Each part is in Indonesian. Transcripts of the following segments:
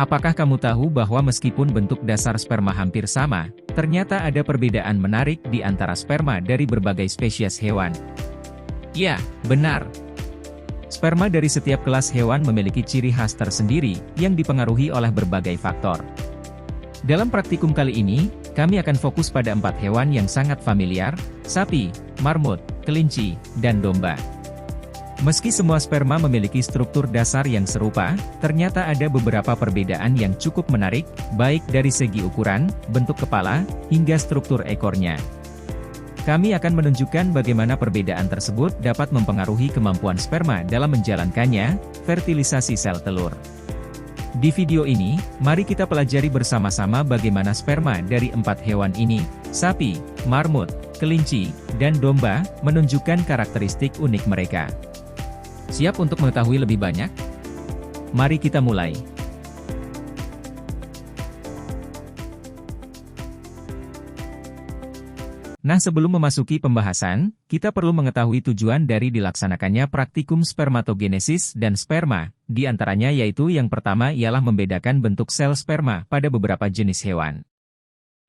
Apakah kamu tahu bahwa meskipun bentuk dasar sperma hampir sama, ternyata ada perbedaan menarik di antara sperma dari berbagai spesies hewan? Ya, benar. Sperma dari setiap kelas hewan memiliki ciri khas tersendiri yang dipengaruhi oleh berbagai faktor. Dalam praktikum kali ini, kami akan fokus pada 4 hewan yang sangat familiar: sapi, marmut, kelinci, dan domba. Meski semua sperma memiliki struktur dasar yang serupa, ternyata ada beberapa perbedaan yang cukup menarik, baik dari segi ukuran, bentuk kepala, hingga struktur ekornya. Kami akan menunjukkan bagaimana perbedaan tersebut dapat mempengaruhi kemampuan sperma dalam menjalankannya, fertilisasi sel telur. Di video ini, mari kita pelajari bersama-sama bagaimana sperma dari 4 hewan ini, sapi, marmut, kelinci, dan domba, menunjukkan karakteristik unik mereka. Siap untuk mengetahui lebih banyak? Mari kita mulai. Nah, sebelum memasuki pembahasan, kita perlu mengetahui tujuan dari dilaksanakannya praktikum spermatogenesis dan sperma, di antaranya yaitu yang pertama ialah membedakan bentuk sel sperma pada beberapa jenis hewan.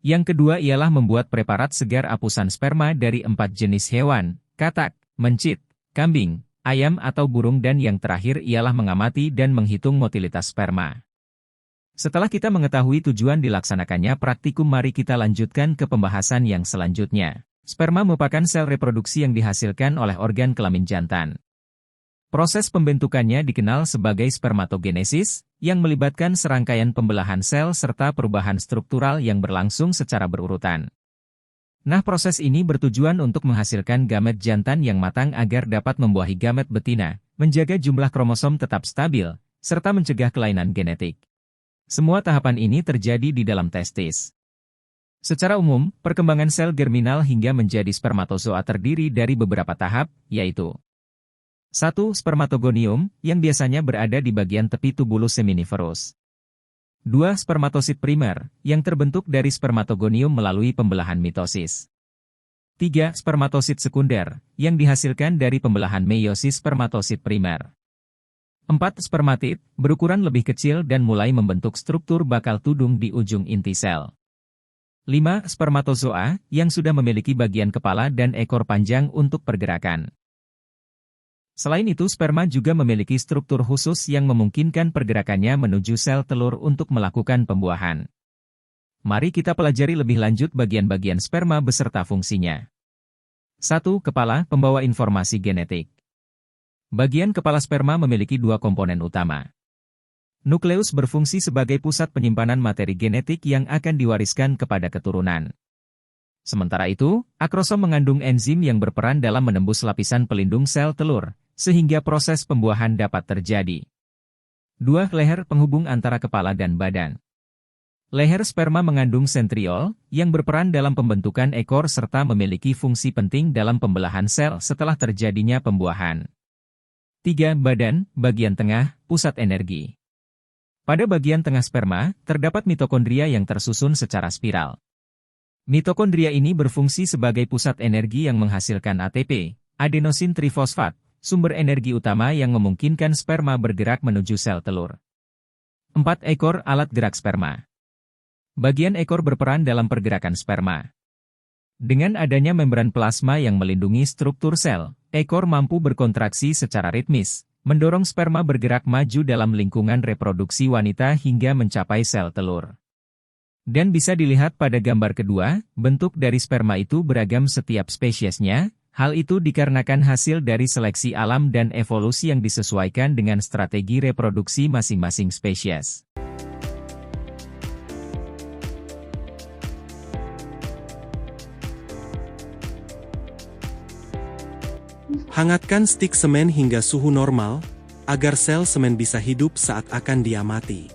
Yang kedua ialah membuat preparat segar apusan sperma dari 4 jenis hewan: katak, mencit, kambing, ayam atau burung, dan yang terakhir ialah mengamati dan menghitung motilitas sperma. Setelah kita mengetahui tujuan dilaksanakannya praktikum, mari kita lanjutkan ke pembahasan yang selanjutnya. Sperma merupakan sel reproduksi yang dihasilkan oleh organ kelamin jantan. Proses pembentukannya dikenal sebagai spermatogenesis, yang melibatkan serangkaian pembelahan sel serta perubahan struktural yang berlangsung secara berurutan. Nah, proses ini bertujuan untuk menghasilkan gamet jantan yang matang agar dapat membuahi gamet betina, menjaga jumlah kromosom tetap stabil, serta mencegah kelainan genetik. Semua tahapan ini terjadi di dalam testis. Secara umum, perkembangan sel germinal hingga menjadi spermatozoa terdiri dari beberapa tahap, yaitu 1. Spermatogonium, yang biasanya berada di bagian tepi tubulus seminiferus. 2. Spermatosit primer, yang terbentuk dari spermatogonium melalui pembelahan mitosis. 3. Spermatosit sekunder, yang dihasilkan dari pembelahan meiosis spermatosit primer. 4. Spermatid, berukuran lebih kecil dan mulai membentuk struktur bakal tudung di ujung inti sel. 5. Spermatozoa, yang sudah memiliki bagian kepala dan ekor panjang untuk pergerakan. Selain itu, sperma juga memiliki struktur khusus yang memungkinkan pergerakannya menuju sel telur untuk melakukan pembuahan. Mari kita pelajari lebih lanjut bagian-bagian sperma beserta fungsinya. 1. Kepala, pembawa informasi genetik. Bagian kepala sperma memiliki 2 komponen utama. Nukleus berfungsi sebagai pusat penyimpanan materi genetik yang akan diwariskan kepada keturunan. Sementara itu, akrosom mengandung enzim yang berperan dalam menembus lapisan pelindung sel telur, sehingga proses pembuahan dapat terjadi. 2. Leher, penghubung antara kepala dan badan. Leher sperma mengandung sentriol, yang berperan dalam pembentukan ekor serta memiliki fungsi penting dalam pembelahan sel setelah terjadinya pembuahan. 3. Badan, bagian tengah, pusat energi. Pada bagian tengah sperma, terdapat mitokondria yang tersusun secara spiral. Mitokondria ini berfungsi sebagai pusat energi yang menghasilkan ATP, adenosin trifosfat, sumber energi utama yang memungkinkan sperma bergerak menuju sel telur. 4. Ekor, alat gerak sperma. Bagian ekor berperan dalam pergerakan sperma. Dengan adanya membran plasma yang melindungi struktur sel, ekor mampu berkontraksi secara ritmis, mendorong sperma bergerak maju dalam lingkungan reproduksi wanita hingga mencapai sel telur. Dan bisa dilihat pada gambar kedua, bentuk dari sperma itu beragam setiap spesiesnya. Hal itu dikarenakan hasil dari seleksi alam dan evolusi yang disesuaikan dengan strategi reproduksi masing-masing spesies. Hangatkan stik semen hingga suhu normal, agar sel semen bisa hidup saat akan diamati.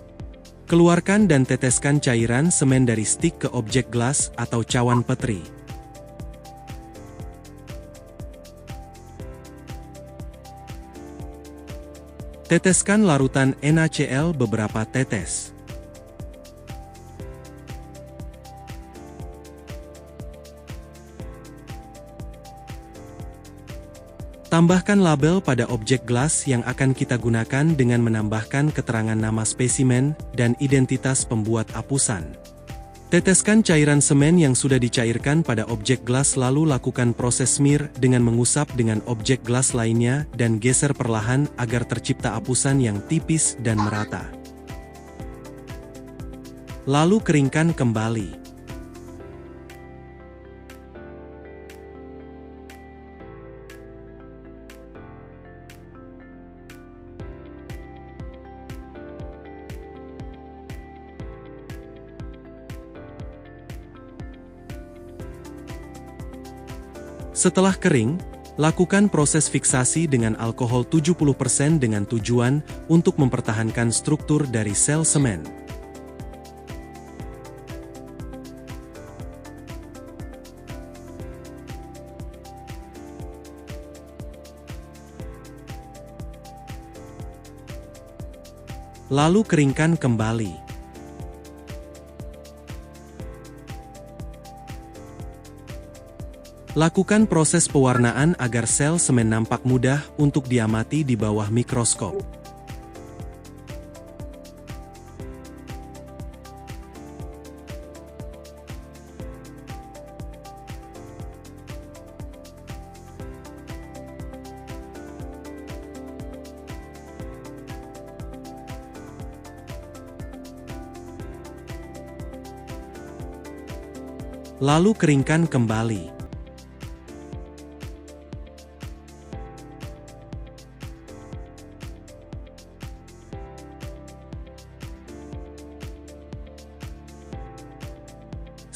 Keluarkan dan teteskan cairan semen dari stik ke objek gelas atau cawan petri. Teteskan larutan NaCl beberapa tetes. Tambahkan label pada objek gelas yang akan kita gunakan dengan menambahkan keterangan nama spesimen dan identitas pembuat apusan. Teteskan cairan semen yang sudah dicairkan pada objek gelas lalu lakukan proses smear dengan mengusap dengan objek gelas lainnya dan geser perlahan agar tercipta apusan yang tipis dan merata. Lalu keringkan kembali. Setelah kering, lakukan proses fiksasi dengan alkohol 70% dengan tujuan untuk mempertahankan struktur dari sel semen. Lalu keringkan kembali. Lakukan proses pewarnaan agar sel semen nampak mudah untuk diamati di bawah mikroskop. Lalu keringkan kembali.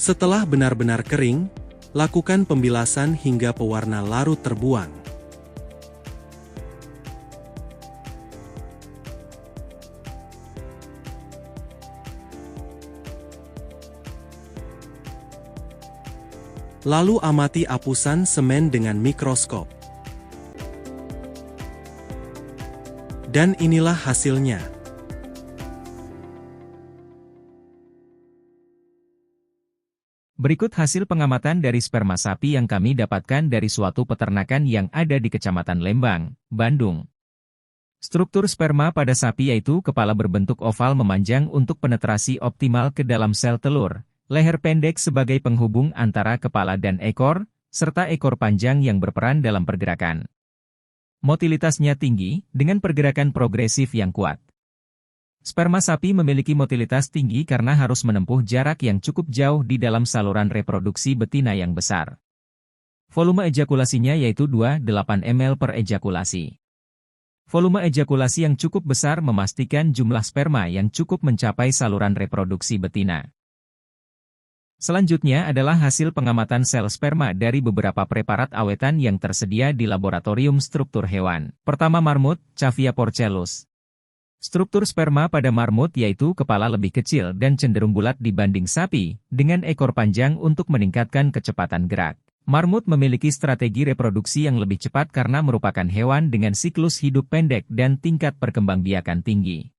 Setelah benar-benar kering, lakukan pembilasan hingga pewarna larut terbuang. Lalu amati apusan semen dengan mikroskop. Dan inilah hasilnya. Berikut hasil pengamatan dari sperma sapi yang kami dapatkan dari suatu peternakan yang ada di Kecamatan Lembang, Bandung. Struktur sperma pada sapi yaitu kepala berbentuk oval memanjang untuk penetrasi optimal ke dalam sel telur, leher pendek sebagai penghubung antara kepala dan ekor, serta ekor panjang yang berperan dalam pergerakan. Motilitasnya tinggi, dengan pergerakan progresif yang kuat. Sperma sapi memiliki motilitas tinggi karena harus menempuh jarak yang cukup jauh di dalam saluran reproduksi betina yang besar. Volume ejakulasinya yaitu 2,8 ml per ejakulasi. Volume ejakulasi yang cukup besar memastikan jumlah sperma yang cukup mencapai saluran reproduksi betina. Selanjutnya adalah hasil pengamatan sel sperma dari beberapa preparat awetan yang tersedia di laboratorium struktur hewan. Pertama marmut, Cavia porcellus. Struktur sperma pada marmut yaitu kepala lebih kecil dan cenderung bulat dibanding sapi, dengan ekor panjang untuk meningkatkan kecepatan gerak. Marmut memiliki strategi reproduksi yang lebih cepat karena merupakan hewan dengan siklus hidup pendek dan tingkat perkembangbiakan tinggi.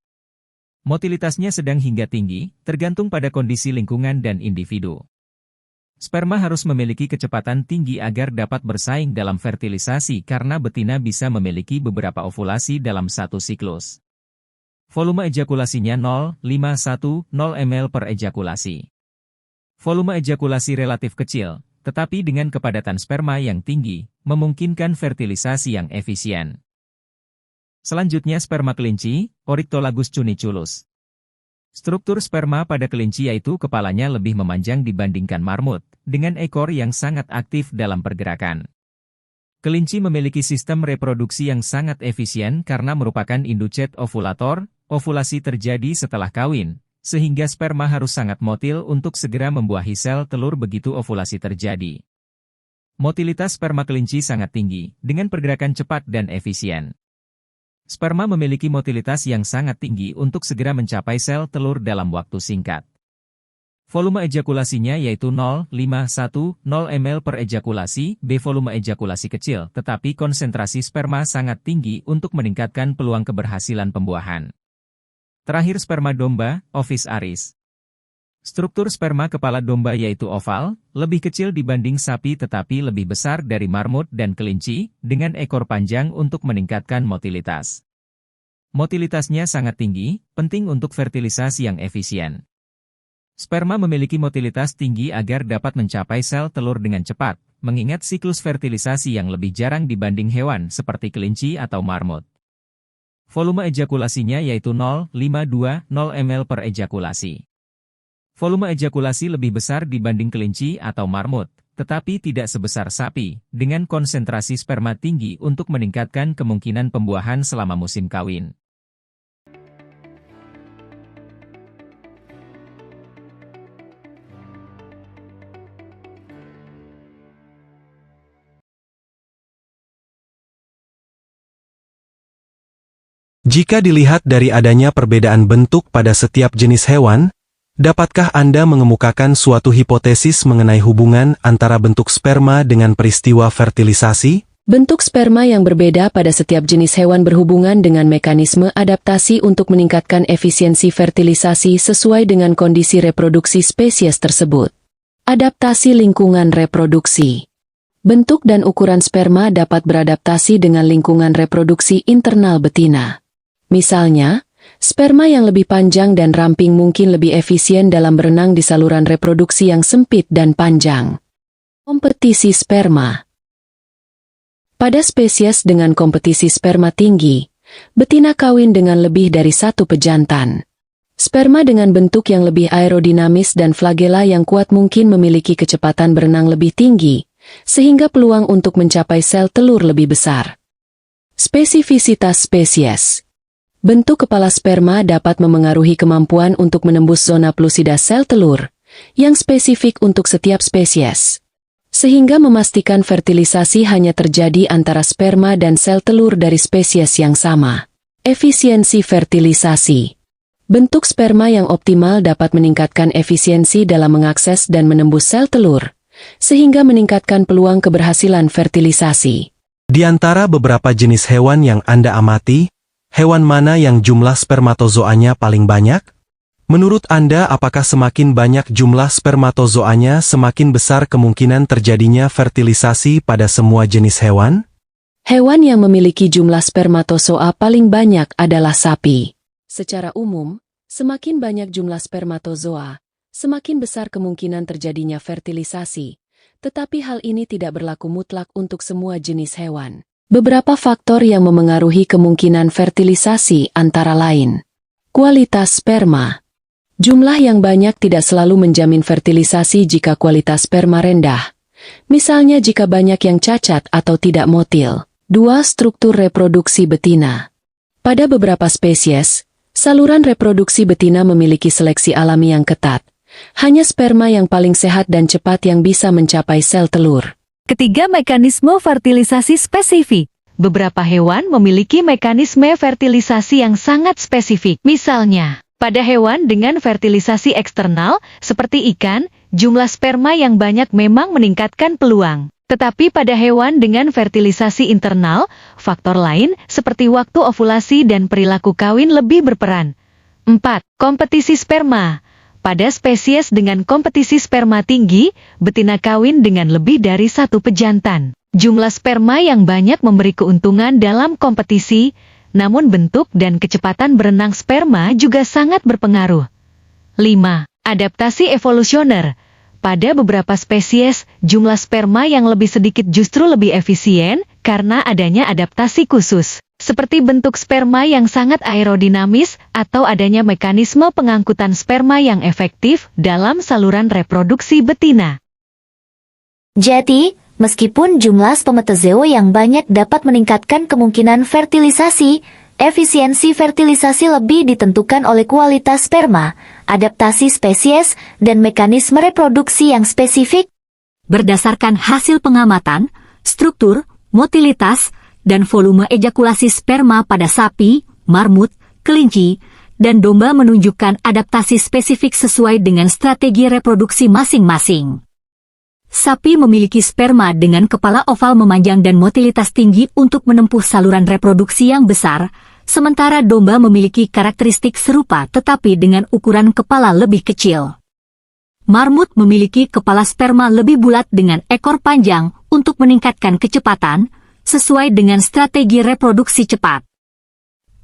Motilitasnya sedang hingga tinggi, tergantung pada kondisi lingkungan dan individu. Sperma harus memiliki kecepatan tinggi agar dapat bersaing dalam fertilisasi karena betina bisa memiliki beberapa ovulasi dalam satu siklus. Volume ejakulasinya 0,510 ml per ejakulasi. Volume ejakulasi relatif kecil, tetapi dengan kepadatan sperma yang tinggi, memungkinkan fertilisasi yang efisien. Selanjutnya sperma kelinci, Oryctolagus cuniculus. Struktur sperma pada kelinci yaitu kepalanya lebih memanjang dibandingkan marmut, dengan ekor yang sangat aktif dalam pergerakan. Kelinci memiliki sistem reproduksi yang sangat efisien karena merupakan induced ovulator, ovulasi terjadi setelah kawin, sehingga sperma harus sangat motil untuk segera membuahi sel telur begitu ovulasi terjadi. Motilitas sperma kelinci sangat tinggi, dengan pergerakan cepat dan efisien. Sperma memiliki motilitas yang sangat tinggi untuk segera mencapai sel telur dalam waktu singkat. Volume ejakulasinya yaitu 0,510 ml per ejakulasi, volume ejakulasi kecil, tetapi konsentrasi sperma sangat tinggi untuk meningkatkan peluang keberhasilan pembuahan. Terakhir sperma domba, Ovis aris. Struktur sperma kepala domba yaitu oval, lebih kecil dibanding sapi tetapi lebih besar dari marmut dan kelinci, dengan ekor panjang untuk meningkatkan motilitas. Motilitasnya sangat tinggi, penting untuk fertilisasi yang efisien. Sperma memiliki motilitas tinggi agar dapat mencapai sel telur dengan cepat, mengingat siklus fertilisasi yang lebih jarang dibanding hewan seperti kelinci atau marmut. Volume ejakulasinya yaitu 0,520 ml per ejakulasi. Volume ejakulasi lebih besar dibanding kelinci atau marmut, tetapi tidak sebesar sapi, dengan konsentrasi sperma tinggi untuk meningkatkan kemungkinan pembuahan selama musim kawin. Jika dilihat dari adanya perbedaan bentuk pada setiap jenis hewan, dapatkah Anda mengemukakan suatu hipotesis mengenai hubungan antara bentuk sperma dengan peristiwa fertilisasi? Bentuk sperma yang berbeda pada setiap jenis hewan berhubungan dengan mekanisme adaptasi untuk meningkatkan efisiensi fertilisasi sesuai dengan kondisi reproduksi spesies tersebut. Adaptasi lingkungan reproduksi. Bentuk dan ukuran sperma dapat beradaptasi dengan lingkungan reproduksi internal betina. Misalnya, sperma yang lebih panjang dan ramping mungkin lebih efisien dalam berenang di saluran reproduksi yang sempit dan panjang. Kompetisi sperma. Pada spesies dengan kompetisi sperma tinggi, betina kawin dengan lebih dari satu pejantan. Sperma dengan bentuk yang lebih aerodinamis dan flagela yang kuat mungkin memiliki kecepatan berenang lebih tinggi, sehingga peluang untuk mencapai sel telur lebih besar. Spesifisitas spesies. Bentuk kepala sperma dapat memengaruhi kemampuan untuk menembus zona plusida sel telur, yang spesifik untuk setiap spesies. Sehingga memastikan fertilisasi hanya terjadi antara sperma dan sel telur dari spesies yang sama. Efisiensi fertilisasi. Bentuk sperma yang optimal dapat meningkatkan efisiensi dalam mengakses dan menembus sel telur, sehingga meningkatkan peluang keberhasilan fertilisasi. Di antara beberapa jenis hewan yang Anda amati, hewan mana yang jumlah spermatozoanya paling banyak? Menurut Anda, apakah semakin banyak jumlah spermatozoanya semakin besar kemungkinan terjadinya fertilisasi pada semua jenis hewan? Hewan yang memiliki jumlah spermatozoa paling banyak adalah sapi. Secara umum, semakin banyak jumlah spermatozoa, semakin besar kemungkinan terjadinya fertilisasi. Tetapi hal ini tidak berlaku mutlak untuk semua jenis hewan. Beberapa faktor yang memengaruhi kemungkinan fertilisasi antara lain. Kualitas sperma. Jumlah yang banyak tidak selalu menjamin fertilisasi jika kualitas sperma rendah. Misalnya jika banyak yang cacat atau tidak motil. 2. Struktur reproduksi betina. Pada beberapa spesies, saluran reproduksi betina memiliki seleksi alami yang ketat. Hanya sperma yang paling sehat dan cepat yang bisa mencapai sel telur. Ketiga, mekanisme fertilisasi spesifik. Beberapa hewan memiliki mekanisme fertilisasi yang sangat spesifik. Misalnya, pada hewan dengan fertilisasi eksternal, seperti ikan, jumlah sperma yang banyak memang meningkatkan peluang. Tetapi pada hewan dengan fertilisasi internal, faktor lain seperti waktu ovulasi dan perilaku kawin lebih berperan. 4. Kompetisi sperma. Pada spesies dengan kompetisi sperma tinggi, betina kawin dengan lebih dari satu pejantan. Jumlah sperma yang banyak memberi keuntungan dalam kompetisi, namun bentuk dan kecepatan berenang sperma juga sangat berpengaruh. 5. Adaptasi evolusioner. Pada beberapa spesies, jumlah sperma yang lebih sedikit justru lebih efisien karena adanya adaptasi khusus. Seperti bentuk sperma yang sangat aerodinamis atau adanya mekanisme pengangkutan sperma yang efektif dalam saluran reproduksi betina. Jadi, meskipun jumlah spermatozoa yang banyak dapat meningkatkan kemungkinan fertilisasi, efisiensi fertilisasi lebih ditentukan oleh kualitas sperma, adaptasi spesies, dan mekanisme reproduksi yang spesifik. Berdasarkan hasil pengamatan, struktur, motilitas, dan volume ejakulasi sperma pada sapi, marmut, kelinci, dan domba menunjukkan adaptasi spesifik sesuai dengan strategi reproduksi masing-masing. Sapi memiliki sperma dengan kepala oval memanjang dan motilitas tinggi untuk menempuh saluran reproduksi yang besar, sementara domba memiliki karakteristik serupa tetapi dengan ukuran kepala lebih kecil. Marmut memiliki kepala sperma lebih bulat dengan ekor panjang untuk meningkatkan kecepatan, sesuai dengan strategi reproduksi cepat.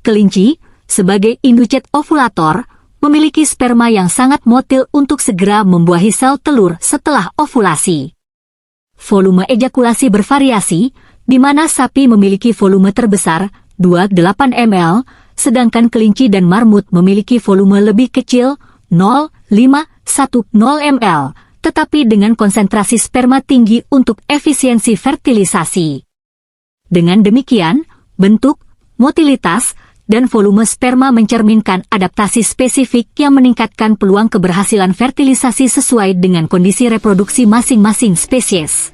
Kelinci, sebagai induced ovulator, memiliki sperma yang sangat motil untuk segera membuahi sel telur setelah ovulasi. Volume ejakulasi bervariasi, di mana sapi memiliki volume terbesar, 28 ml, sedangkan kelinci dan marmut memiliki volume lebih kecil, 0,510 ml, tetapi dengan konsentrasi sperma tinggi untuk efisiensi fertilisasi. Dengan demikian, bentuk, motilitas, dan volume sperma mencerminkan adaptasi spesifik yang meningkatkan peluang keberhasilan fertilisasi sesuai dengan kondisi reproduksi masing-masing spesies.